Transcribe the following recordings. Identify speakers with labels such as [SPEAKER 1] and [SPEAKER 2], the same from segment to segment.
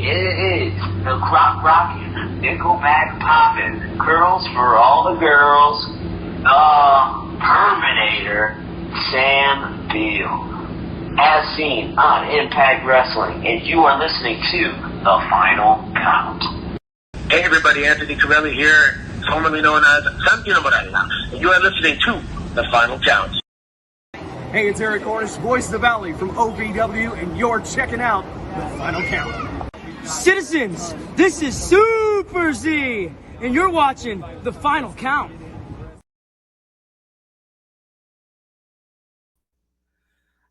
[SPEAKER 1] It is the crop rockin', nickelback poppin', girls for all the girls, Terminator, Sam Beal, as seen on Impact Wrestling, and you are listening to The Final Count. Hey everybody, Anthony Corelli here, formerly known as Santino Morella, and you are listening to The Final Count.
[SPEAKER 2] Hey, it's Eric Orris, voice of the Valley from OVW, and you're checking out The Final Count. Citizens, this is Super Z, and you're watching The Final Count.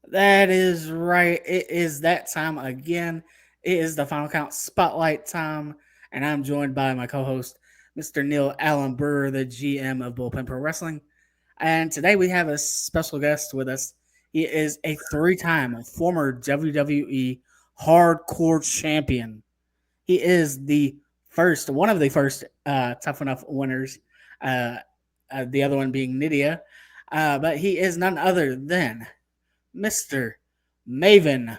[SPEAKER 3] That is right. It is that time again. It is the Final Count Spotlight time, and I'm joined by my co-host, Mr. Neil Allen Brewer, the GM of Bullpen Pro Wrestling. And today we have a special guest with us. He is a three-time former WWE Hardcore Champion. He is one of the first Tough Enough winners, the other one being Nydia. But he is none other than Mr. Maven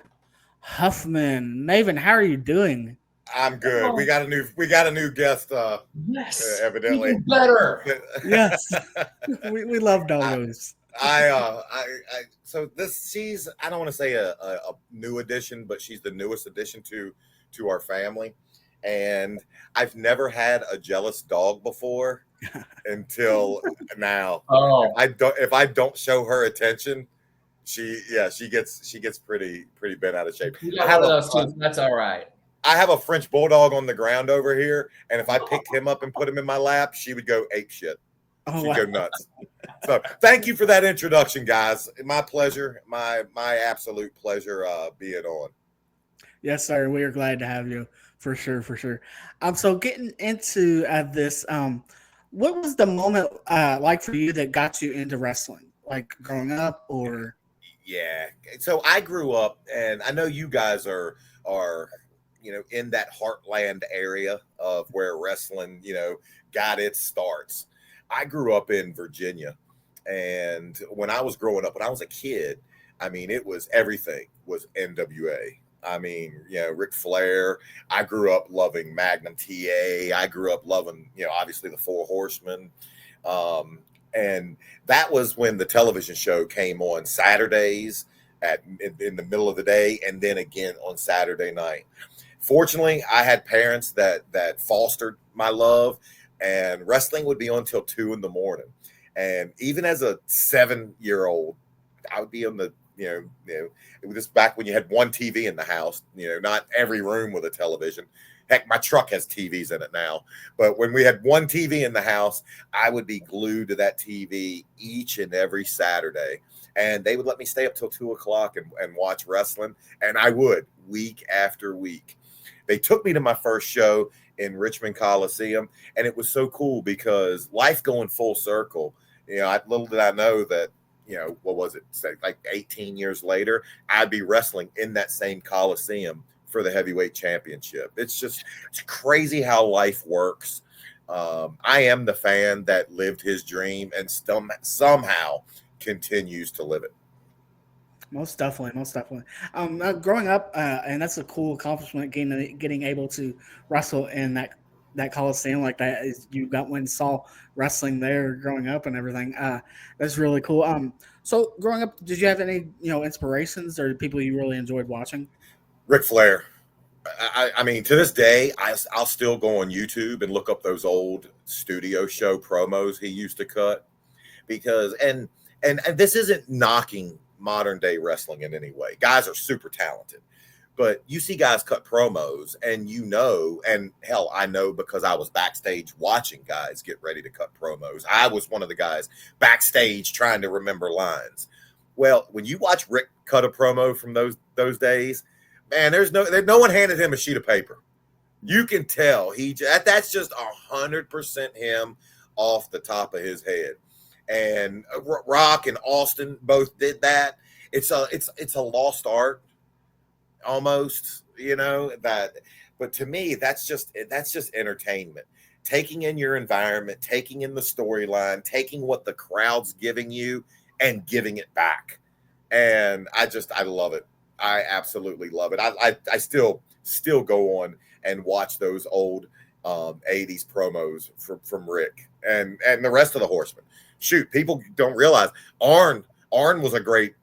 [SPEAKER 3] Huffman. Maven, how are you doing?
[SPEAKER 4] I'm good. We got a new guest.
[SPEAKER 5] Yes,
[SPEAKER 4] evidently
[SPEAKER 5] even better.
[SPEAKER 3] Yes, we love doggos.
[SPEAKER 4] So she's, I don't want to say a new addition, but she's the newest addition to our family, and I've never had a jealous dog before until now.
[SPEAKER 5] Oh,
[SPEAKER 4] If I don't show her attention, she gets pretty bent out of shape.
[SPEAKER 5] That's all right.
[SPEAKER 4] I have a French bulldog on the ground over here, and if I picked him up and put him in my lap, she would go ape shit. She'd go nuts. So thank you for that introduction, guys. My pleasure, my absolute pleasure being on.
[SPEAKER 3] Yes, sir. We are glad to have you for sure. So getting into this, what was the moment like for you that got you into wrestling? Like growing up, or?
[SPEAKER 4] Yeah. So I grew up, and I know you guys are in that heartland area of where wrestling, got its starts. I grew up in Virginia, and when I was growing up, when I was a kid, I mean, it was everything was NWA. I mean, Ric Flair. I grew up loving Magnum TA. I grew up loving, obviously the Four Horsemen. And that was when the television show came on Saturdays in the middle of the day, and then again on Saturday night. Fortunately, I had parents that fostered my love, and wrestling would be on till 2 a.m. And even as a 7-year-old, I would be on the, it was just back when you had one TV in the house, not every room with a television. Heck, my truck has TVs in it now. But when we had one TV in the house, I would be glued to that TV each and every Saturday. And they would let me stay up till 2 o'clock and watch wrestling. And I would, week after week. They took me to my first show in Richmond Coliseum. And it was so cool because life going full circle, little did I know that, what was it, say, like 18 years later, I'd be wrestling in that same Coliseum for the heavyweight championship. It's crazy how life works. I am the fan that lived his dream and somehow continues to live it.
[SPEAKER 3] Most definitely. Growing up, and that's a cool accomplishment, getting able to wrestle in that Coliseum like that. Is you went and saw wrestling there growing up and everything. That's really cool. So growing up, did you have any inspirations or people you really enjoyed watching?
[SPEAKER 4] Ric Flair. I mean, to this day, I'll still go on YouTube and look up those old studio show promos he used to cut, because and this isn't knocking modern day wrestling in any way. Guys are super talented, but you see guys cut promos, and and hell, I know because I was backstage watching guys get ready to cut promos. I was one of the guys backstage trying to remember lines. Well, when you watch Rick cut a promo from those days, man, there's no one handed him a sheet of paper. You can tell that's just 100% him off the top of his head. And Rock and Austin both did that. It's a lost art, almost, that. But to me, that's just entertainment. Taking in your environment, taking in the storyline, taking what the crowd's giving you, and giving it back. And I love it. I absolutely love it. I still still go on and watch those old 80s promos from Rick and the rest of the Horsemen. Shoot, people don't realize Arn was a great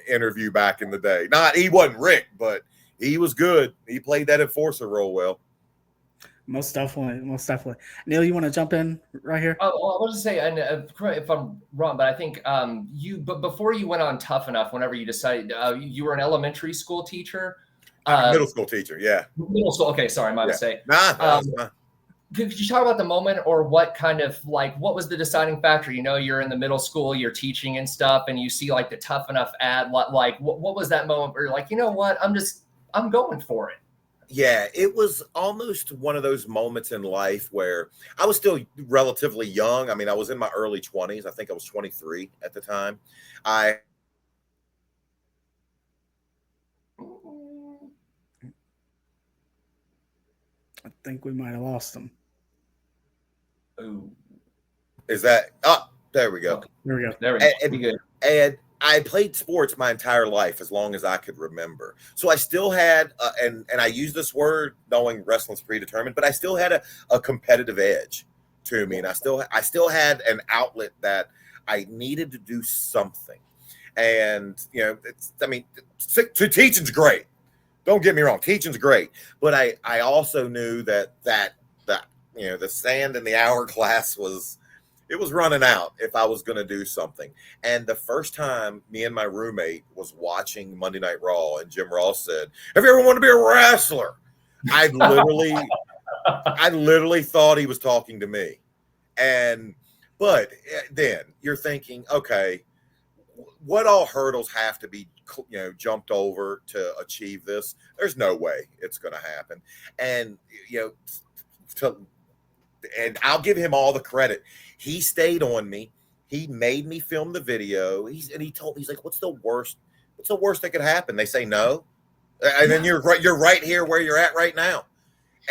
[SPEAKER 4] interview back in the day. He wasn't Rick, but he was good. He played that enforcer role well.
[SPEAKER 3] Most definitely. Neil, you want to jump in right here?
[SPEAKER 5] Oh, well, I was just say, and if I'm wrong, but I think but before you went on Tough Enough, whenever you decided, you were an elementary school teacher.
[SPEAKER 4] Middle school teacher, yeah.
[SPEAKER 5] Middle school. Okay, sorry, my mistake.
[SPEAKER 4] Nah.
[SPEAKER 5] Could you talk about the moment, or what kind of what was the deciding factor? You're in the middle school, you're teaching and stuff, and you see the Tough Enough ad. What was that moment where you're like, you know what, I'm going for it?
[SPEAKER 4] Yeah, it was almost one of those moments in life where I was still relatively young. I mean, I was in my early 20s. I think I was 23 at the time. I
[SPEAKER 3] think we might have lost him.
[SPEAKER 5] Ooh.
[SPEAKER 4] Is that there we go.
[SPEAKER 5] Okay.
[SPEAKER 3] There we go.
[SPEAKER 5] There we go.
[SPEAKER 4] And I played sports my entire life, as long as I could remember. So I still had, and I use this word knowing wrestling's predetermined, but I still had a competitive edge to me, and I still had an outlet that I needed to do something. And to teaching's great. Don't get me wrong, teaching's great, but I also knew that the sand in the hourglass was running out if I was going to do something. And the first time me and my roommate was watching Monday Night Raw, and Jim Ross said, "Have you ever wanted to be a wrestler?" I literally thought he was talking to me. But then you're thinking, okay, what all hurdles have to be jumped over to achieve this? There's no way it's going to happen. And and I'll give him all the credit. He stayed on me. He made me film the video. He's like, what's the worst that could happen? They say no. And then you're right here where you're at right now.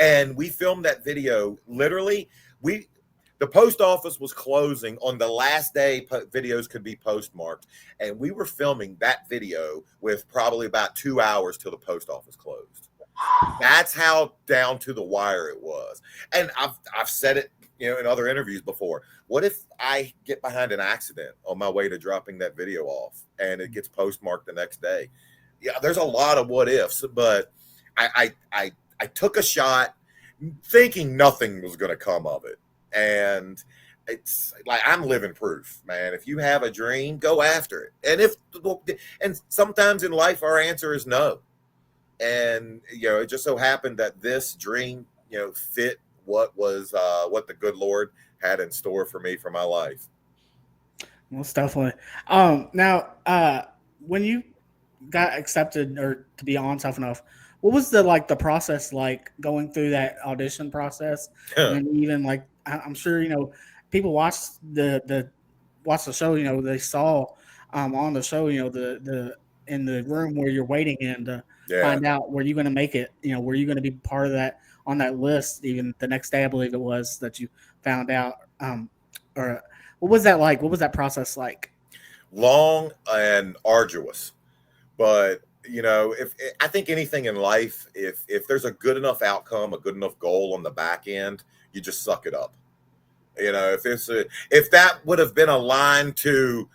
[SPEAKER 4] And we filmed that video. Literally, the post office was closing on the last day videos could be postmarked. And we were filming that video with probably about 2 hours till the post office closed. That's how down to the wire it was. And I've said it, in other interviews before. What if I get behind an accident on my way to dropping that video off and it gets postmarked the next day? Yeah, there's a lot of what ifs, but I took a shot thinking nothing was going to come of it. And it's like, I'm living proof, man. If you have a dream, go after it. And sometimes in life, our answer is no. And, it just so happened that this dream, fit what the good Lord had in store for me for my life.
[SPEAKER 3] Most definitely. Now, when you got accepted or to be on Tough Enough, what was the process like going through that audition process? And even I'm sure, people watched the show, they saw on the show, the in the room where you're waiting in to find out, were you going to make it? Were you going to be part of that on that list? Even the next day, I believe it was, that you found out. Or what was that like? What was that process like?
[SPEAKER 4] Long and arduous, but if I think anything in life, if there's a good enough outcome, a good enough goal on the back end, you just suck it up. If that would have been a line to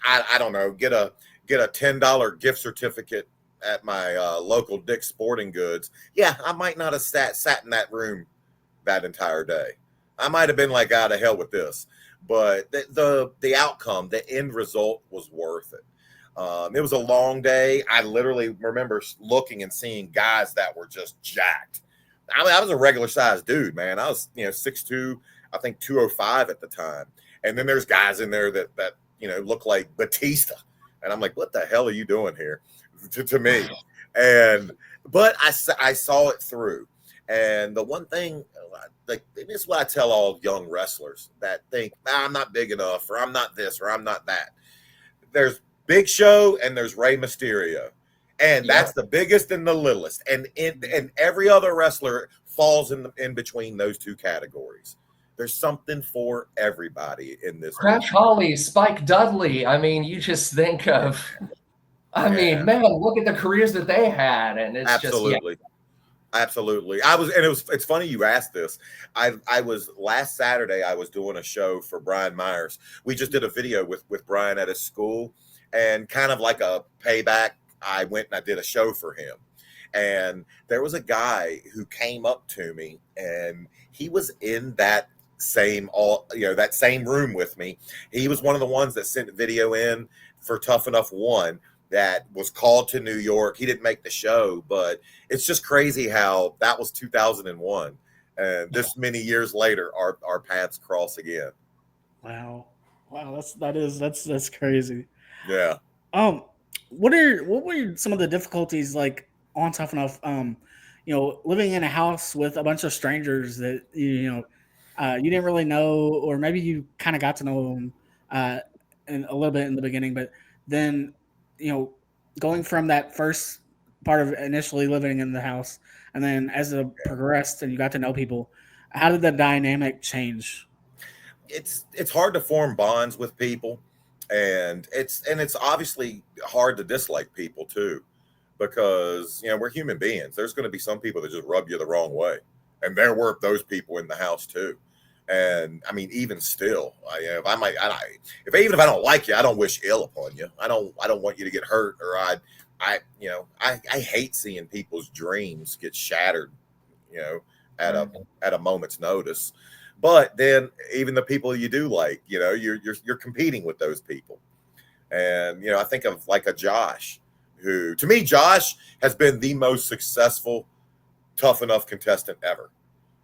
[SPEAKER 4] I don't know, get a $10 gift certificate at my local Dick's Sporting Goods, I might not have sat in that room that entire day. I might have been like, out of hell with this. But the outcome, the end result was worth it. It was a long day. I literally remember looking and seeing guys that were just jacked. I mean, I was a regular sized dude, man. I was 6'2", I think 205 at the time. And then there's guys in there that look like Batista. And I'm like, what the hell are you doing here? To me. But I saw it through. And the one thing, this is what I tell all young wrestlers that think, I'm not big enough, or I'm not this, or I'm not that. There's Big Show and there's Rey Mysterio. And that's the biggest and the littlest. And every other wrestler falls in between those two categories. There's something for everybody in this.
[SPEAKER 5] Crash Holly, Spike Dudley. I mean, you just think of I mean, man, look at the careers that they had, and it's
[SPEAKER 4] absolutely. Absolutely. It's funny you asked this. I was last Saturday, I was doing a show for Brian Myers. We just did a video with Brian at his school, and kind of like a payback, I went and I did a show for him. And there was a guy who came up to me, and he was in that same that same room with me. He was one of the ones that sent video in for Tough Enough 1 that was called to New York. He didn't make the show, but it's just crazy how that was 2001, and this many years later, our paths cross again.
[SPEAKER 3] Wow, that's crazy.
[SPEAKER 4] Yeah.
[SPEAKER 3] What were some of the difficulties like on Tough Enough? Living in a house with a bunch of strangers that you didn't really know, or maybe you kind of got to know them in a little bit in the beginning, but then going from that first part of initially living in the house, and then as it progressed and you got to know people, how did the dynamic change?
[SPEAKER 4] It's hard to form bonds with people, and it's obviously hard to dislike people too, because we're human beings. There's going to be some people that just rub you the wrong way, and there were those people in the house too. And I mean, even still, even if I don't like you, I don't wish ill upon you. I don't want you to get hurt, or I hate seeing people's dreams get shattered, at a moment's notice. But then even the people you do like, you're competing with those people. And I think of like a Josh, who to me, Josh has been the most successful Tough Enough contestant ever.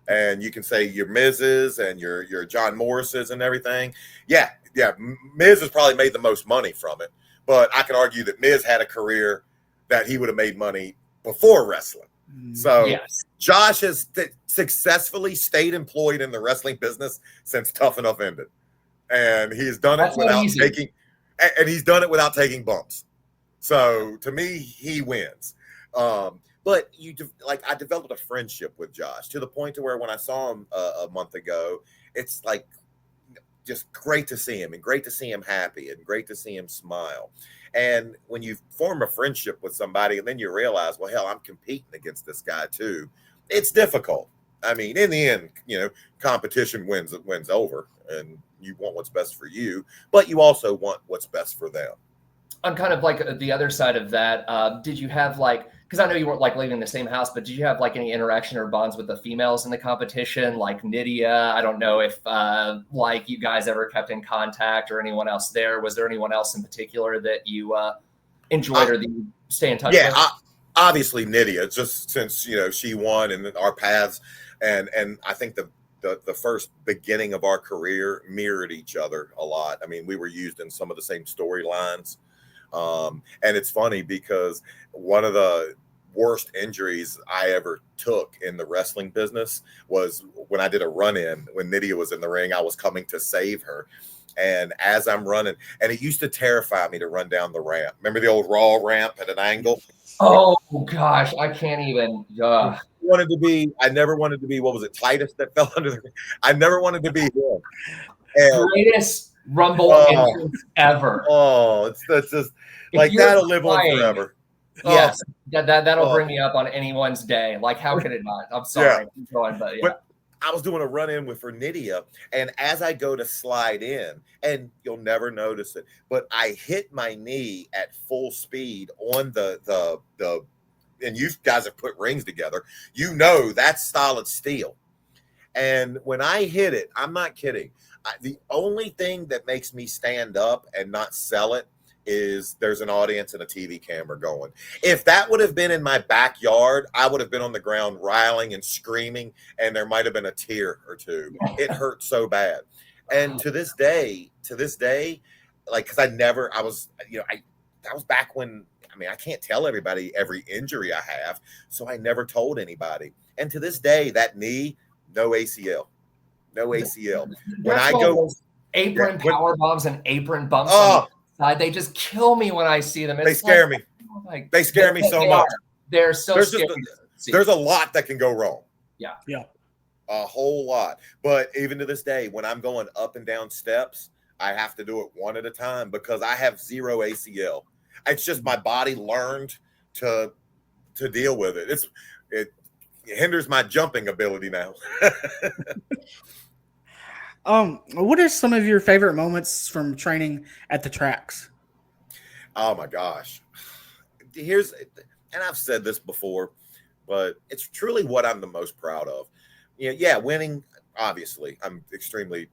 [SPEAKER 4] And you can say your Miz's and your John Morris's and everything. Yeah. Miz has probably made the most money from it, but I can argue that Miz had a career that he would have made money before wrestling. So yes. Josh has successfully stayed employed in the wrestling business since Tough Enough ended, and he's done it without taking bumps. So to me, he wins. But I developed a friendship with Josh to the point to where when I saw him a month ago, it's like just great to see him, and great to see him happy, and great to see him smile. And when you form a friendship with somebody and then you realize, well, hell, I'm competing against this guy too, it's difficult. I mean, in the end, competition wins over, and you want what's best for you, but you also want what's best for them.
[SPEAKER 5] On kind of like the other side of that, did you have because I know you weren't living in the same house, but did you have any interaction or bonds with the females in the competition, like Nydia? I don't know if you guys ever kept in contact, or anyone else there. Was there anyone else in particular that you enjoyed or that you stay in touch with?
[SPEAKER 4] Yeah, obviously Nydia, just since she won and our paths, and I think the first beginning of our career mirrored each other a lot. I mean, we were used in some of the same storylines. And it's funny because one of the worst injuries I ever took in the wrestling business was when I did a run-in when Nydia was in the ring. I was coming to save her, and as I'm running, and it used to terrify me to run down the ramp. Remember the old Raw ramp at an angle?
[SPEAKER 5] Oh gosh, I can't even.
[SPEAKER 4] I never wanted to be. What was it, Titus that fell under the ring? I never wanted to be him.
[SPEAKER 5] And, greatest Rumble entrance ever.
[SPEAKER 4] Oh, it's just like that'll live on forever.
[SPEAKER 5] Yes, that'll bring me up on anyone's day. How could it not? I'm sorry.
[SPEAKER 4] Yeah.
[SPEAKER 5] Keep going, but yeah.
[SPEAKER 4] But I was doing a run-in with Nydia, and as I go to slide in, and you'll never notice it, but I hit my knee at full speed on the and you guys have put rings together. That's solid steel. And when I hit it, I'm not kidding. The only thing that makes me stand up and not sell it is there's an audience and a TV camera going. If that would have been in my backyard, I would have been on the ground riling and screaming, and there might have been a tear or two. It hurt so bad. And to this day, because that was back when, I can't tell everybody every injury I have, so I never told anybody. And to this day, that knee, no ACL. No ACL. When I go
[SPEAKER 5] apron power bombs and apron bumps on the side, they just kill me when I see them.
[SPEAKER 4] They scare me. They scare me so much.
[SPEAKER 5] They're so scary.
[SPEAKER 4] There's a lot that can go wrong.
[SPEAKER 5] Yeah.
[SPEAKER 4] A whole lot. But even to this day, when I'm going up and down steps, I have to do it one at a time because I have zero ACL. It's just my body learned to deal with it. It hinders my jumping ability now.
[SPEAKER 3] What are some of your favorite moments from training at the Trax?
[SPEAKER 4] Oh my gosh. And I've said this before, but it's truly what I'm the most proud of. Yeah, winning, obviously. I'm extremely,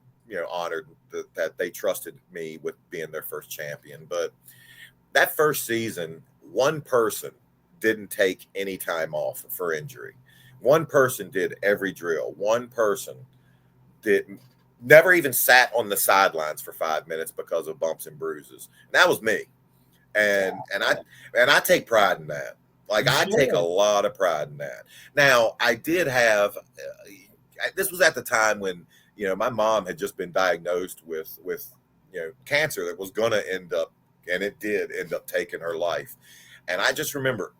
[SPEAKER 4] honored that they trusted me with being their first champion. But that first season, one person didn't take any time off for injury. One person did every drill. One person never even sat on the sidelines for 5 minutes because of bumps and bruises. And that was me. And I take pride in that. Like, I take a lot of pride in that. Now, I did have this was at the time when my mom had just been diagnosed with cancer that was going to end up, and it did end up taking her life. And I just remember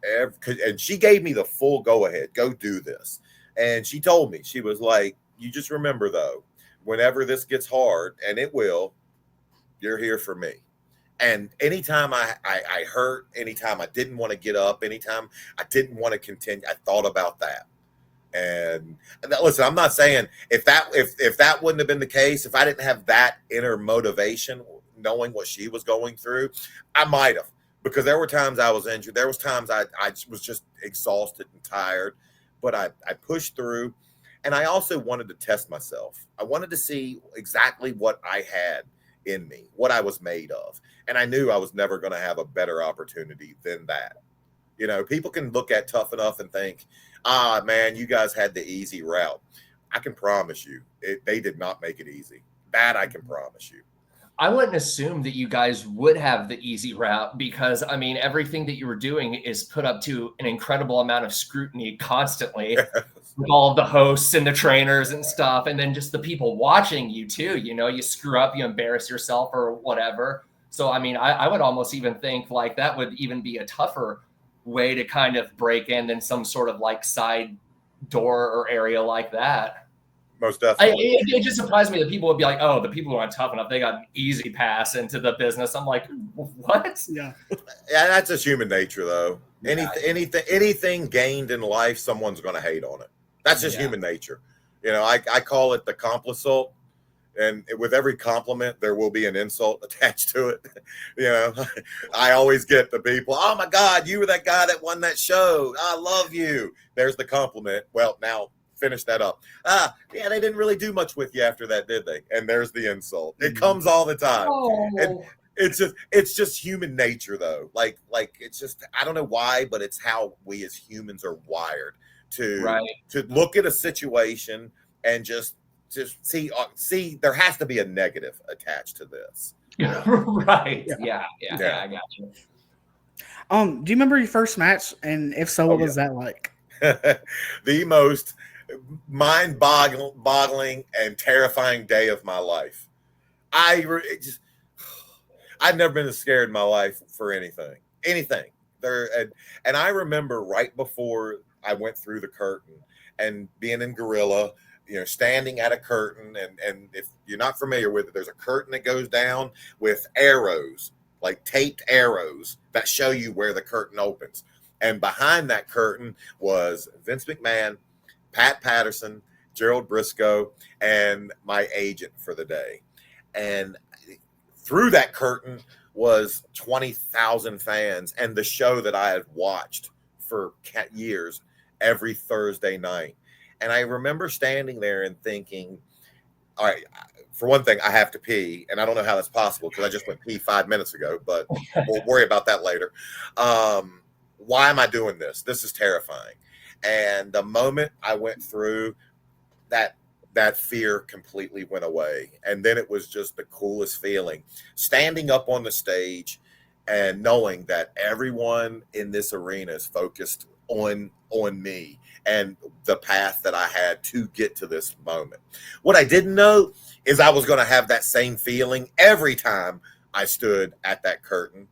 [SPEAKER 4] and she gave me the full go ahead, go do this. And she told me, she was like, you just remember though, whenever this gets hard, and it will, you're here for me. And anytime I hurt, anytime I didn't want to get up, anytime I didn't want to continue, I thought about that. And listen, I'm not saying if that wouldn't have been the case, if I didn't have that inner motivation, knowing what she was going through, I might have, because there were times I was injured. There was times I was just exhausted and tired, but I pushed through. And I also wanted to test myself. I wanted to see exactly what I had in me, what I was made of. And I knew I was never going to have a better opportunity than that. People can look at Tough Enough and think, man, you guys had the easy route. I can promise you, they did not make it easy. That I can promise you.
[SPEAKER 5] I wouldn't assume that you guys would have the easy route, because I mean, everything that you were doing is put up to an incredible amount of scrutiny constantly with all of the hosts and the trainers and stuff. And then just the people watching you too, you screw up, you embarrass yourself or whatever. So, I mean, I would almost even think like that would even be a tougher way to kind of break in than some sort of like side door or area like that.
[SPEAKER 4] Most definitely.
[SPEAKER 5] It just surprised me that people would be like, oh, the people who aren't Tough Enough, they got an easy pass into the business. I'm like, what?
[SPEAKER 3] Yeah.
[SPEAKER 4] Yeah, that's just human nature, though. Anything gained in life, someone's going to hate on it. That's just human nature. I call it the compliment. And with every compliment, there will be an insult attached to it. I always get the people, oh my God, you were that guy that won that show. I love you. There's the compliment. Well, now finish that up. Yeah, they didn't really do much with you after that, did they? And there's the insult. It comes all the time.
[SPEAKER 5] Oh.
[SPEAKER 4] And it's just human nature, though. Like it's just, I don't know why, but it's how we as humans are wired to look at a situation and just see there has to be a negative attached to this.
[SPEAKER 5] Right. Yeah, I got you.
[SPEAKER 3] Do you remember your first match? And if so, what was that like?
[SPEAKER 4] The most mind-boggling and terrifying day of my life. I've never been scared in my life for anything there. And I remember right before I went through the curtain and being in Gorilla, standing at a curtain, and if you're not familiar with it, there's a curtain that goes down with arrows, like taped arrows that show you where the curtain opens. And behind that curtain was Vince McMahon, Pat Patterson, Gerald Briscoe, and my agent for the day. And through that curtain was 20,000 fans, and the show that I had watched for years every Thursday night. And I remember standing there and thinking, all right, for one thing, I have to pee, and I don't know how that's possible because I just went pee 5 minutes ago, but we'll worry about that later. Why am I doing this? This is terrifying. And the moment I went through that fear completely went away. And then it was just the coolest feeling, standing up on the stage and knowing that everyone in this arena is focused on me and the path that I had to get to this moment. What I didn't know is I was going to have that same feeling every time I stood at that curtain.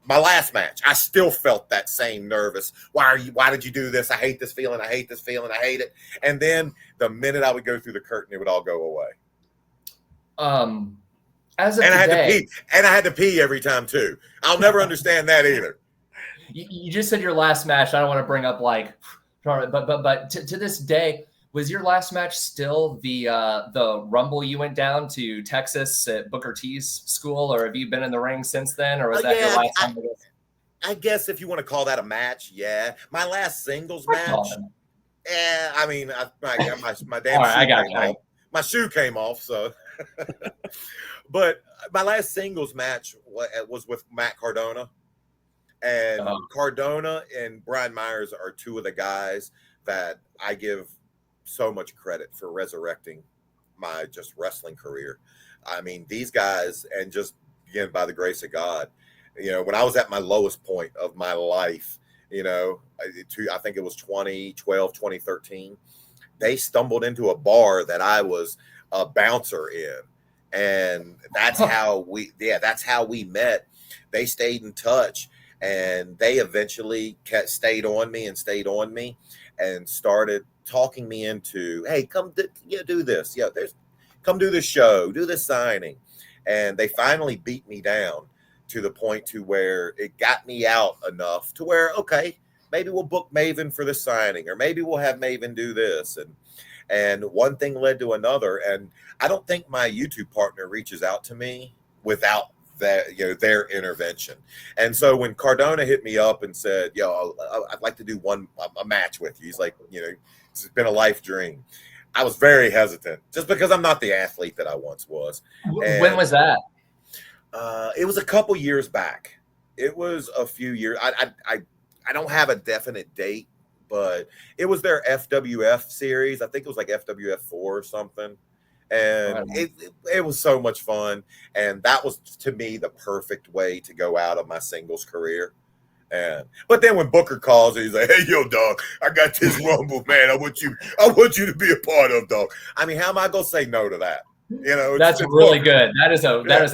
[SPEAKER 4] My last match, I still felt that same nervous. Why did you do this? I hate this feeling. I hate this feeling. I hate it. And then the minute I would go through the curtain, it would all go away.
[SPEAKER 5] As of
[SPEAKER 4] and
[SPEAKER 5] today,
[SPEAKER 4] I had to pee every time too. I'll never understand that either.
[SPEAKER 5] You just said your last match. I don't want to bring up but to this day, was your last match still the Rumble you went down to Texas at Booker T's school, or have you been in the ring since then, or was that your last time?
[SPEAKER 4] I guess if you want to call that a match, yeah. My last singles match. Yeah, I mean, my damn shoe came off. My shoe came off, so. But my last singles match was with Matt Cardona. And Cardona and Brian Myers are two of the guys that I give so much credit for resurrecting my just wrestling career. I mean, these guys, and just again, by the grace of God, you know, when I was at my lowest point of my life, you know, I think it was 2012, 2013, they stumbled into a bar that I was a bouncer in. And that's how we met. They stayed in touch. And they eventually stayed on me and started talking me into, hey, come do this. Yeah, come do this show, do this signing. And they finally beat me down to the point to where it got me out enough to where, okay, maybe we'll book Maven for the signing, or maybe we'll have Maven do this. And one thing led to another. And I don't think my YouTube partner reaches out to me without that, you know, their intervention. And so when Cardona hit me up and said, yo, I'd like to do a match with you, he's like, you know, it's been a life dream. I was very hesitant just because I'm not the athlete that I once was.
[SPEAKER 5] When was that?
[SPEAKER 4] It was a couple years back. It was a few years. I don't have a definite date, but it was their FWF series. I think it was like FWF 4 or something. And it was so much fun. And that was, to me, the perfect way to go out of my singles career. But then when Booker calls, he's like, hey, yo, dog, I got this Rumble, man. I want you to be a part of, dog. I mean, how am I going to say no to that? You know,
[SPEAKER 5] that's really good. That is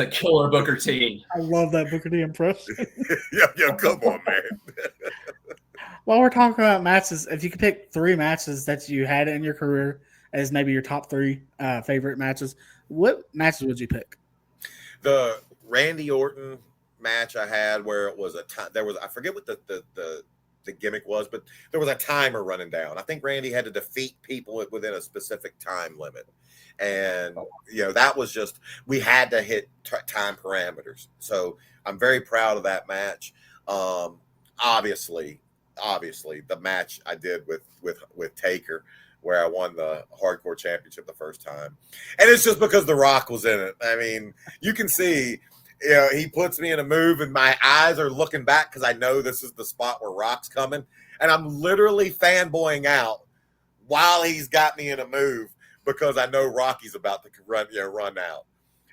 [SPEAKER 5] a killer Booker T.
[SPEAKER 3] I love that Booker T impression.
[SPEAKER 4] yeah, come on, man.
[SPEAKER 3] While we're talking about matches, if you could pick 3 matches that you had in your career as maybe your top 3 favorite matches, what matches would you pick?
[SPEAKER 4] The Randy Orton match I had, where it was I forget what the gimmick was, but there was a timer running down. I think Randy had to defeat people within a specific time limit. And, you know, that was just, we had to hit time parameters. So I'm very proud of that match. Obviously the match I did with Taker, where I won the Hardcore Championship the first time. And it's just because The Rock was in it. I mean, you can see, you know, he puts me in a move and my eyes are looking back because I know this is the spot where Rock's coming. And I'm literally fanboying out while he's got me in a move because I know Rocky's about to run out.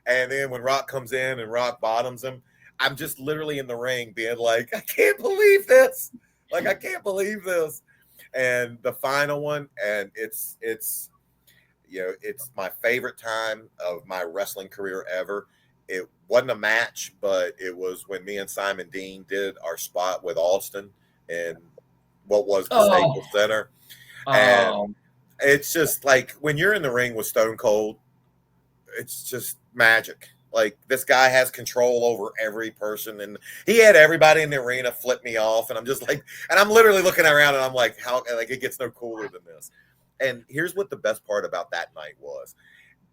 [SPEAKER 4] And then when Rock comes in and Rock bottoms him, I'm just literally in the ring being like, I can't believe this. Like, I can't believe this. And the final one, and it's you know, it's my favorite time of my wrestling career ever. It wasn't a match, but it was when me and Simon Dean did our spot with Austin in what was the Staples Center. And it's just like when you're in the ring with Stone Cold, it's just magic. Like, this guy has control over every person, and he had everybody in the arena flip me off, and I'm just like, and I'm literally looking around, and I'm like, how, like, it gets no cooler than this. And here's what the best part about that night was.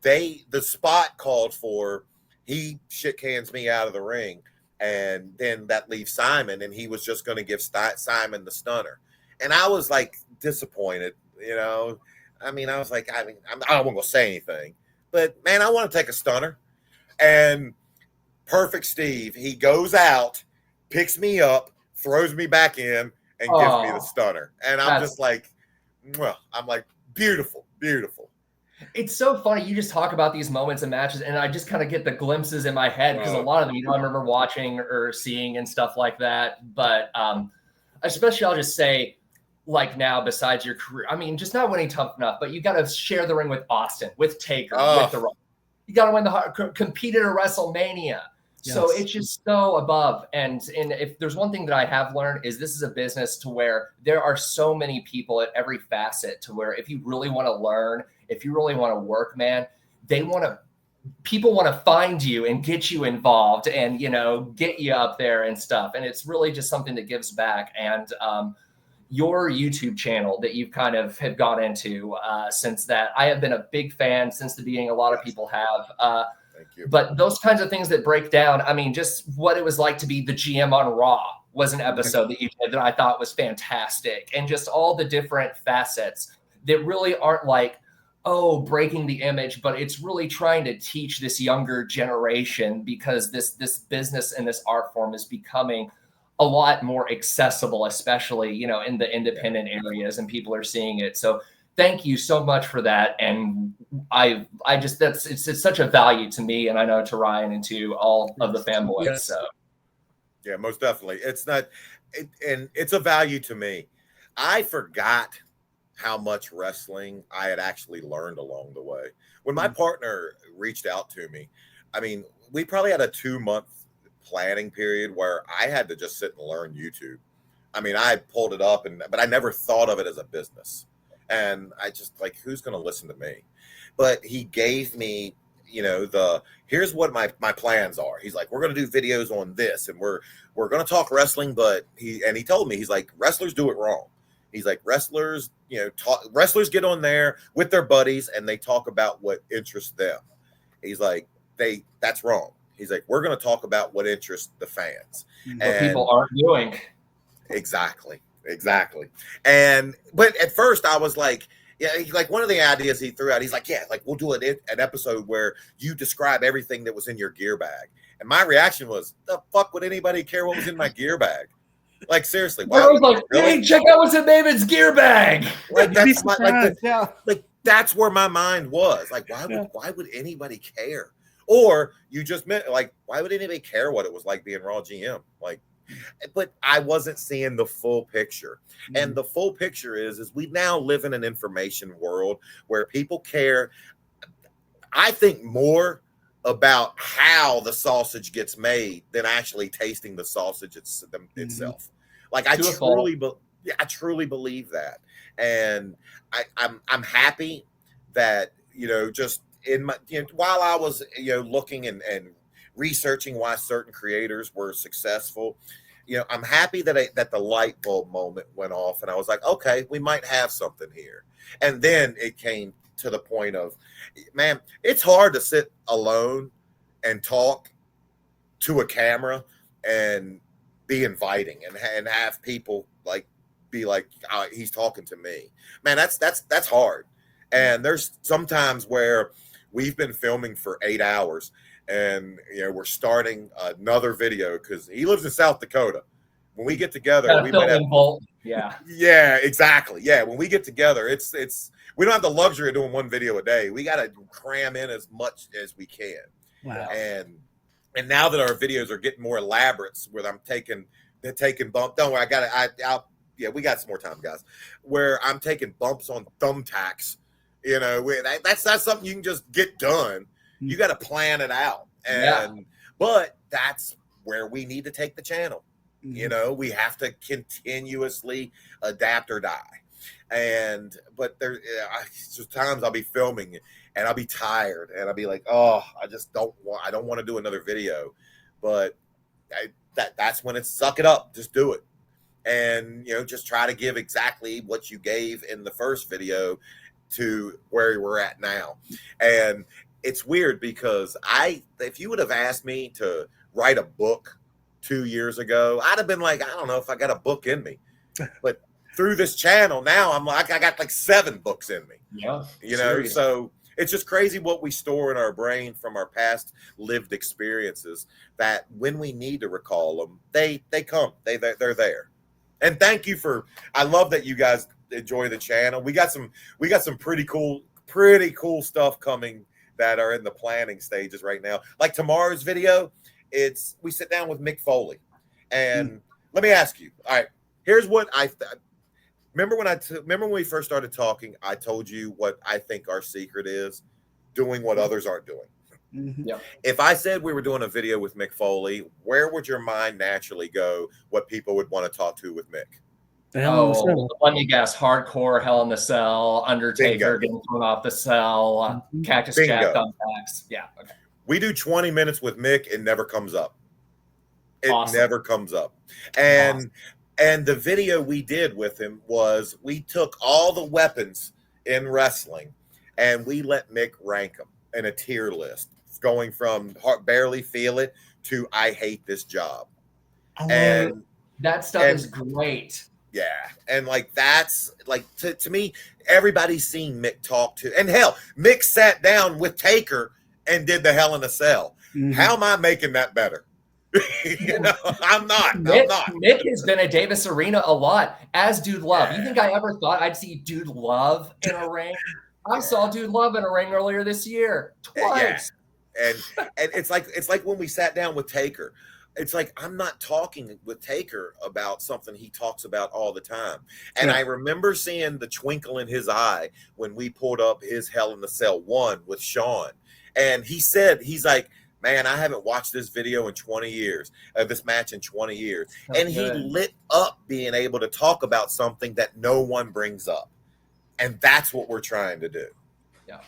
[SPEAKER 4] The spot called for, he shit cans me out of the ring, and then that leaves Simon, and he was just going to give Simon the stunner. And I was, like, disappointed, you know. I mean, I was like, I don't want to say anything, but, man, I want to take a stunner. And Perfect Steve, he goes out, picks me up, throws me back in, and gives me the stunner. And I'm just like, well, I'm like, beautiful, beautiful.
[SPEAKER 5] It's so funny. You just talk about these moments and matches, and I just kind of get the glimpses in my head because a lot of them, you know, I remember watching or seeing and stuff like that. But especially, I'll just say, like, now, besides your career, I mean, just not winning Tough Enough, but you got to share the ring with Austin, with Taker, with The Rock. You got to win compete at a WrestleMania. Yes. So it's just so above. And if there's one thing that I have learned is this is a business to where there are so many people at every facet to where if you really want to learn, if you really want to work, man, they want to people want to find you and get you involved and, you know, get you up there and stuff. And it's really just something that gives back. And your YouTube channel that you've kind of have gone into since that, I have been a big fan since the beginning. A lot of people have.
[SPEAKER 4] Thank you.
[SPEAKER 5] But those kinds of things that break down, I mean, just what it was like to be the GM on Raw was an episode that you did that I thought was fantastic. And just all the different facets that really aren't like, oh, breaking the image, but it's really trying to teach this younger generation, because this business and this art form is becoming a lot more accessible, especially, you know, in the independent areas, and people are seeing it. So thank you so much for that. And I just, it's such a value to me, and I know to Ryan and to all of the fanboys.
[SPEAKER 3] Yes.
[SPEAKER 5] So
[SPEAKER 4] yeah, most definitely. It's not, and it's a value to me. I forgot how much wrestling I had actually learned along the way. When my partner reached out to me, I mean, we probably had a 2-month planning period where I had to just sit and learn YouTube. I mean, I pulled it up, but I never thought of it as a business. And I just like, who's going to listen to me? But he gave me, you know, here's what my plans are. He's like, we're going to do videos on this, and we're going to talk wrestling. But he told me, he's like, wrestlers do it wrong. He's like, wrestlers, you know, wrestlers get on there with their buddies and they talk about what interests them. He's like, that's wrong. He's like, we're going to talk about what interests the fans.
[SPEAKER 5] what people aren't doing.
[SPEAKER 4] Exactly. But at first I was like, yeah, like one of the ideas he threw out, he's like, yeah, like we'll do an episode where you describe everything that was in your gear bag. And my reaction was, the fuck would anybody care what was in my gear bag? Like, seriously.
[SPEAKER 5] I was like, hey, check out what's in Maven's gear bag.
[SPEAKER 4] Like, that's like that's where my mind was. Like, why would anybody care? Or you just meant, like, why would anybody care what it was like being Raw GM? Like, but I wasn't seeing the full picture. And the full picture is we now live in an information world where people care, I think, more about how the sausage gets made than actually tasting the sausage itself. Like, I truly believe that. And I'm happy that, you know, just in my, you know, while I was, you know, looking and researching why certain creators were successful, you know, I'm happy that the light bulb moment went off, and I was like, okay, we might have something here. And then it came to the point of, man, it's hard to sit alone and talk to a camera and be inviting and have people like be like, oh, he's talking to me. Man, that's hard. And there's sometimes where we've been filming for 8 hours, and you know, we're starting another video because he lives in South Dakota. When we get together, we might have, yeah, exactly. Yeah, when we get together, it's we don't have the luxury of doing one video a day. We got to cram in as much as we can.
[SPEAKER 3] Wow.
[SPEAKER 4] And now that our videos are getting more elaborate, where I'm taking bump. Don't worry, we got some more time, guys. Where I'm taking bumps on thumbtacks. You know, that's not something you can just get done. You got to plan it out. But that's where we need to take the channel. You know, we have to continuously adapt or die. But there's times I'll be filming and I'll be tired and I'll be like, oh, I don't want to do another video. But that's when it's suck it up, just do it. And, you know, just try to give exactly what you gave in the first video to where we're at now. And it's weird because if you would have asked me to write a book 2 years ago, I'd have been like, I don't know if I got a book in me. But through this channel now, I'm like, I got like 7 books in me. Yeah. You know, seriously. So it's just crazy what we store in our brain from our past lived experiences, that when we need to recall them, they come. They're there. And thank you I love that you guys enjoy the channel. We got some pretty cool stuff coming that are in the planning stages right now. Like tomorrow's video, we sit down with Mick Foley. And let me ask you, all right, here's what remember when we first started talking, I told you what I think our secret is: doing what others aren't doing. Yeah. If I said we were doing a video with Mick Foley, where would your mind naturally go? What people would want to talk to with Mick?
[SPEAKER 3] The Hell in the Cell.
[SPEAKER 5] Let me guess. Hardcore, Hell in the Cell, Undertaker getting thrown off the cell, Cactus Jack thumbtacks. Yeah. Okay.
[SPEAKER 4] We do 20 minutes with Mick. It never comes up. It
[SPEAKER 5] Awesome.
[SPEAKER 4] never comes up. And the video we did with him was we took all the weapons in wrestling and we let Mick rank them in a tier list, going from barely feel it to I hate this job. And
[SPEAKER 5] that stuff is great.
[SPEAKER 4] Yeah. And like, that's like, to me, everybody's seen Mick talk to, and hell, Mick sat down with Taker and did the Hell in a Cell. How am I making that better? You know, I'm not.
[SPEAKER 5] Mick has been at Davis Arena a lot, as Dude Love. You think I ever thought I'd see Dude Love in a ring? I saw Dude Love in a ring earlier this year, twice.
[SPEAKER 4] Yeah. And it's like when we sat down with Taker. It's like I'm not talking with Taker about something he talks about all the time. And I remember seeing the twinkle in his eye when we pulled up his Hell in the Cell 1 with Sean. And he said, he's like, man, I haven't watched this video in 20 years, this match in 20 years. And he lit up being able to talk about something that no one brings up. And that's what we're trying to do.
[SPEAKER 5] Yeah.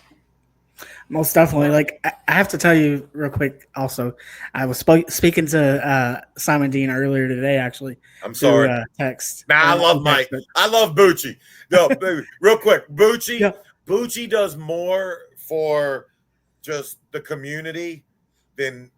[SPEAKER 3] Most definitely. Like, I have to tell you real quick also, I was speaking to Simon Dean earlier today, actually.
[SPEAKER 4] I'm sorry.
[SPEAKER 3] Text.
[SPEAKER 4] I love Mike. I love Bucci. No, real quick. Bucci does more for just the community than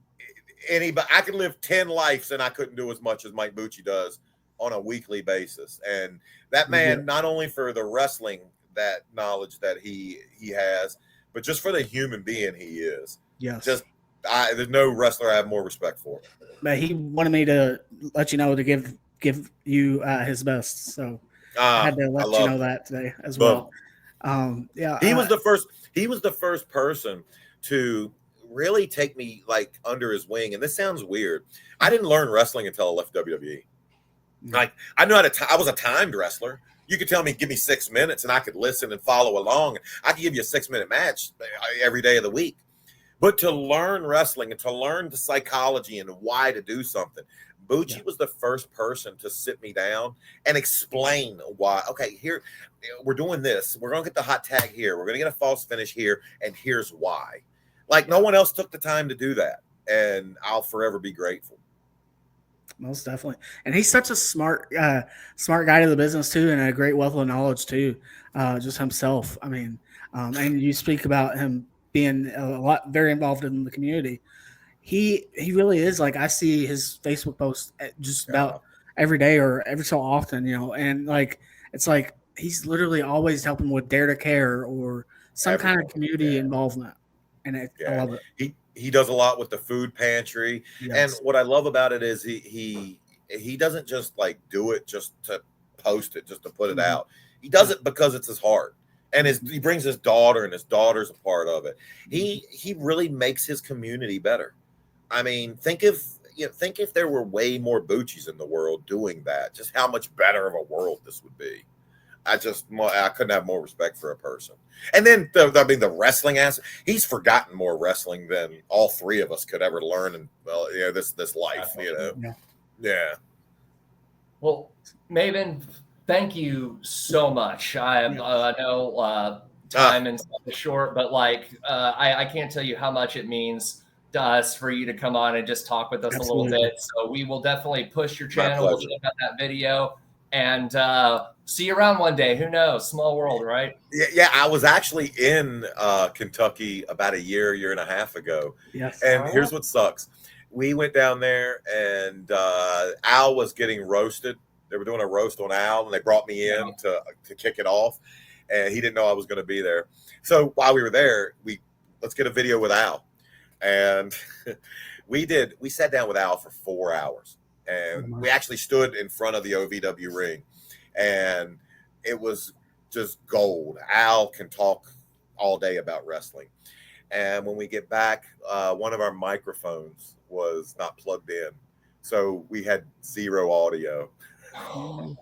[SPEAKER 4] anybody. I could live 10 lives and I couldn't do as much as Mike Bucci does on a weekly basis. And that man, not only for the wrestling, that knowledge that he has, but just for the human being he is.
[SPEAKER 3] Yes.
[SPEAKER 4] There's no wrestler I have more respect for.
[SPEAKER 3] But he wanted me to let you know to give you his best. So I had to let you know that today as well.
[SPEAKER 4] He was the first person to really take me like under his wing. And this sounds weird. I didn't learn wrestling until I left WWE. Like, I knew I was a timed wrestler. You could tell me, give me 6 minutes and I could listen and follow along. I could give you a 6-minute match every day of the week. But to learn wrestling and to learn the psychology and why to do something, Bucci was the first person to sit me down and explain why. Okay, here, we're doing this. We're going to get the hot tag here. We're going to get a false finish here. And here's why. Like, no one else took the time to do that. And I'll forever be grateful.
[SPEAKER 3] Most definitely. And he's such a smart guy to the business too, and a great wealth of knowledge too, just himself. I mean, and you speak about him being very involved in the community. He really is. Like, I see his Facebook posts just about every day or every so often, you know, and like, it's like he's literally always helping with Dare to Care or some kind of community involvement. And I love it.
[SPEAKER 4] He does a lot with the food pantry. Yes. And what I love about it is he doesn't just like do it just to post it, just to put it out. He does it because it's his heart. And he brings his daughter, and his daughter's a part of it. He really makes his community better. I mean, think if there were way more Buccis in the world doing that, just how much better of a world this would be. I couldn't have more respect for a person. And then the wrestling aspect, he's forgotten more wrestling than all three of us could ever learn in this life, you know. Yeah.
[SPEAKER 5] Well, Maven, thank you so much. I know time and stuff is short, but like I can't tell you how much it means to us for you to come on and just talk with us a little bit. So we will definitely push your channel. We'll check out that video and see you around one day. Who knows? Small world, right?
[SPEAKER 4] Yeah. I was actually in Kentucky about a year and a half ago.
[SPEAKER 3] Yes.
[SPEAKER 4] And here's what sucks. We went down there and Al was getting roasted. They were doing a roast on Al, and they brought me in to kick it off. And he didn't know I was going to be there. So while we were there, let's get a video with Al. And we sat down with Al for 4 hours. And we actually stood in front of the OVW ring. And it was just gold. Al can talk all day about wrestling. And when we get back, one of our microphones was not plugged in. So we had zero audio.
[SPEAKER 3] Oh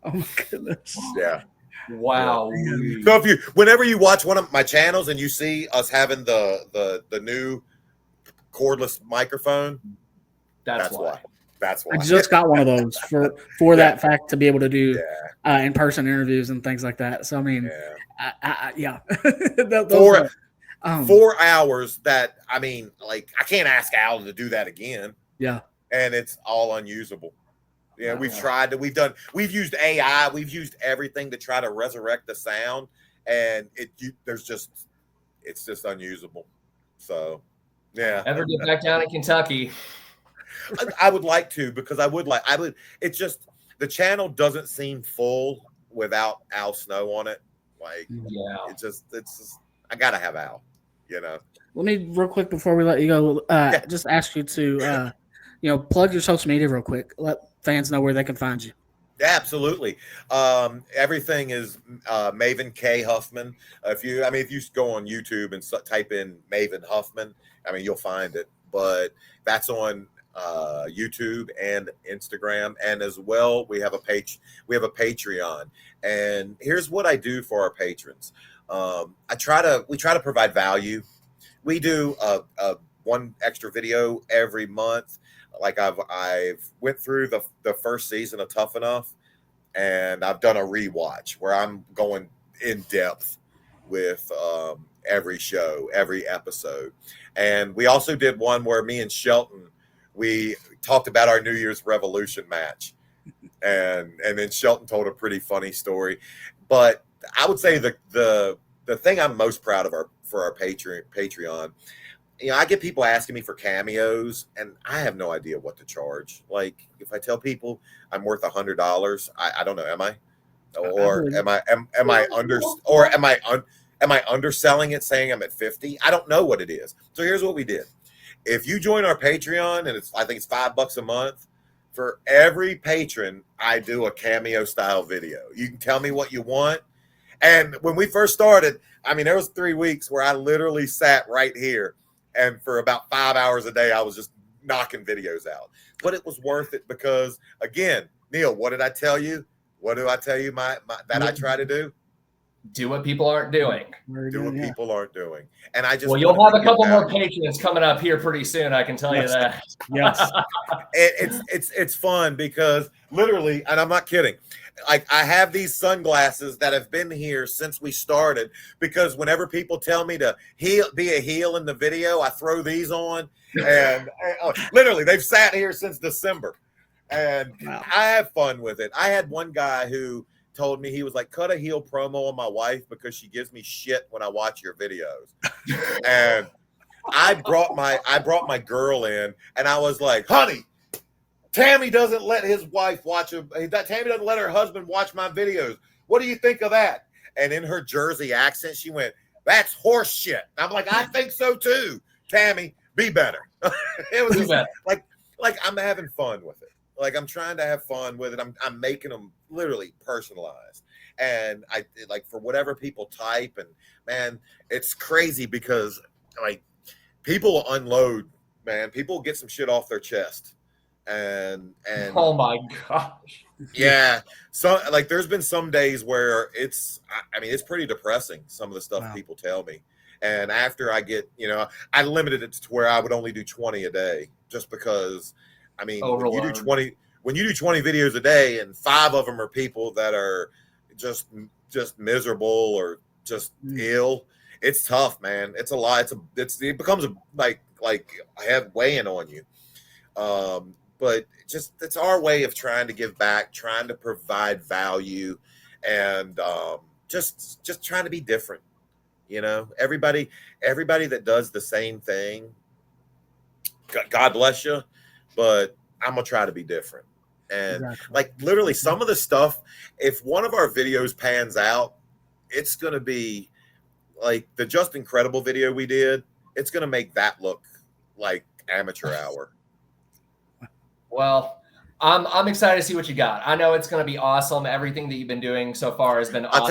[SPEAKER 3] my goodness.
[SPEAKER 4] Yeah.
[SPEAKER 5] Wow.
[SPEAKER 4] So whenever you watch one of my channels and you see us having the new cordless microphone, that's why. That's why
[SPEAKER 3] I just got one of those for that fact to be able to do in-person interviews and things like that. So I mean, yeah. Those
[SPEAKER 4] 4 hours that, I mean, like, I can't ask Al to do that again.
[SPEAKER 3] Yeah.
[SPEAKER 4] And it's all unusable. Yeah, we've used AI, we've used everything to try to resurrect the sound, and it's just unusable. So, yeah.
[SPEAKER 5] Ever get back down in Kentucky?
[SPEAKER 4] I would like to, because it's just, the channel doesn't seem full without Al Snow on it. Like, it's just I gotta have Al, you know.
[SPEAKER 3] Let me real quick before we let you go, just ask you to plug your social media real quick. Let fans know where they can find you.
[SPEAKER 4] Absolutely. Everything is Maven K Huffman. If you go on YouTube and type in Maven Huffman, I mean, you'll find it. But that's on YouTube and Instagram, and as well we have a Patreon. And here's what I do for our patrons. We try to provide value. We do a one extra video every month. Like I've went through the first season of Tough Enough, and I've done a rewatch where I'm going in depth with every show, every episode. And we also did one where me and Shelton, we talked about our New Year's Revolution match, and then Shelton told a pretty funny story. But I would say the thing I'm most proud of for our Patreon, I get people asking me for cameos, and I have no idea what to charge. Like, if I tell people I'm worth $100, I don't know, am I? Or am I underselling it, saying I'm at 50? I don't know what it is. So here's what we did. If you join our Patreon, and I think it's $5 a month, for every patron, I do a cameo style video. You can tell me what you want. And when we first started, I mean, there was 3 weeks where I literally sat right here, and for about 5 hours a day, I was just knocking videos out. But it was worth it because, again, Neil, what did I tell you? What do I tell you that I try to do?
[SPEAKER 5] Do what people aren't doing.
[SPEAKER 4] People aren't doing. And I just
[SPEAKER 5] you'll have a couple more patrons coming up here pretty soon. I can tell you that.
[SPEAKER 3] Yes.
[SPEAKER 4] It's fun because literally, and I'm not kidding, like I have these sunglasses that have been here since we started, because whenever people tell me to be a heel in the video, I throw these on, and literally they've sat here since December, and I have fun with it. I had one guy who told me, he was like, cut a heel promo on my wife because she gives me shit when I watch your videos. And I brought my girl in, and I was like, honey, Tammy doesn't let his wife Tammy doesn't let her husband watch my videos. What do you think of that? And in her Jersey accent, she went, that's horse shit. I'm like, I think so too. Tammy, be better. It was just like I'm having fun with it. Like, I'm trying to have fun with it. I'm making them literally personalized. And I like, for whatever people type, and man, it's crazy because like people unload, man. People get some shit off their chest. And
[SPEAKER 5] oh my gosh.
[SPEAKER 4] Yeah. So like there's been some days where it's pretty depressing, some of the stuff people tell me. And after I get, I limited it to where I would only do 20 a day, just because when you do 20 videos a day and 5 of them are people that are just miserable or just ill, it's tough, man. It's a lot. It becomes like I have weighing on you. But it's our way of trying to give back, trying to provide value, and just trying to be different. Everybody that does the same thing, God bless you, but I'm gonna try to be different. And like literally some of the stuff, if one of our videos pans out, it's gonna be like the Just Incredible video we did. It's gonna make that look like amateur hour.
[SPEAKER 5] Well, I'm excited to see what you got. I know it's going to be awesome. Everything that you've been doing so far has been awesome.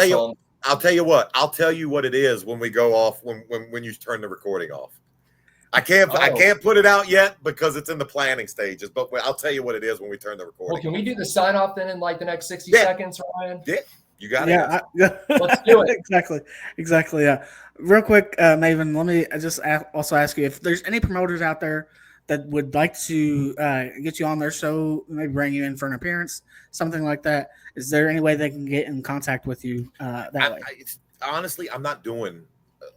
[SPEAKER 4] I'll tell you what. I'll tell you what it is when we go off. When you turn the recording off. I can't put it out yet because it's in the planning stages. But I'll tell you what it is when we turn the recording.
[SPEAKER 5] Well, can we do the sign off then in like the next 60 seconds, Ryan?
[SPEAKER 4] Yeah, you got it.
[SPEAKER 5] Let's do it.
[SPEAKER 3] Exactly. Yeah. Real quick, Maven, let me just also ask you if there's any promoters out there that would like to get you on their show, maybe bring you in for an appearance, something like that, is there any way they can get in contact with you that way?
[SPEAKER 4] Honestly, I'm not doing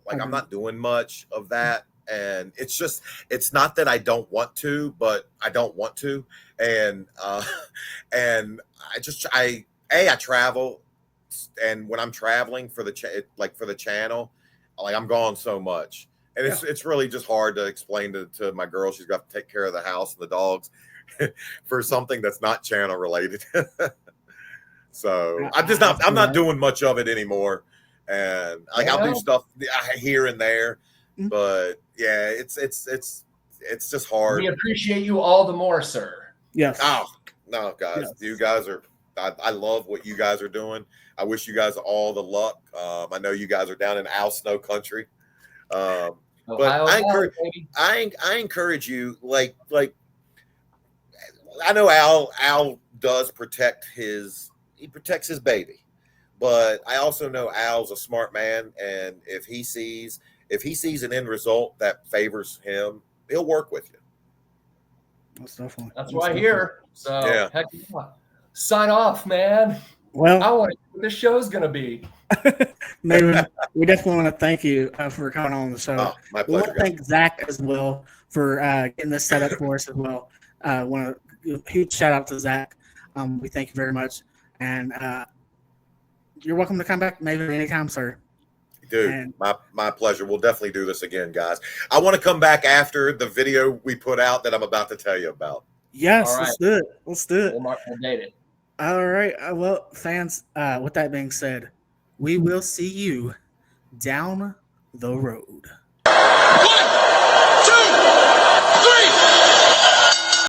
[SPEAKER 4] I'm not doing much of that. And it's not that I don't want to, but I don't want to. And I travel, and when I'm traveling for the channel, like I'm gone so much. And it's really just hard to explain to my girl. She's got to take care of the house and the dogs for something that's not channel related. So I'm not doing much of it anymore. And I'll do stuff here and there, but yeah, it's just hard.
[SPEAKER 5] We appreciate you all the more, sir.
[SPEAKER 3] Yes.
[SPEAKER 4] Oh no, guys, you guys are. I love what you guys are doing. I wish you guys all the luck. I know you guys are down in Al Snow country, but I encourage you. Like I know Al does protect his baby. But I also know Al's a smart man, and if he sees an end result that favors him, he'll work with you.
[SPEAKER 5] That's what I hear. So heck yeah. Sign off, man.
[SPEAKER 3] Well,
[SPEAKER 5] I want to know what this show's gonna be.
[SPEAKER 3] Maven, we definitely want to thank you for coming on the show.
[SPEAKER 4] Oh, my pleasure.
[SPEAKER 3] We want to thank Zach as well for getting this set up for us as well. Want to give a huge shout out to Zach. We thank you very much, and you're welcome to come back, Maven, anytime, sir.
[SPEAKER 4] Dude, my pleasure. We'll definitely do this again, guys. I want to come back after the video we put out that I'm about to tell you about.
[SPEAKER 3] Yes, right. Let's do it.
[SPEAKER 5] We'll date it.
[SPEAKER 3] All right. Well, fans, with that being said, we will see you down the road. 1,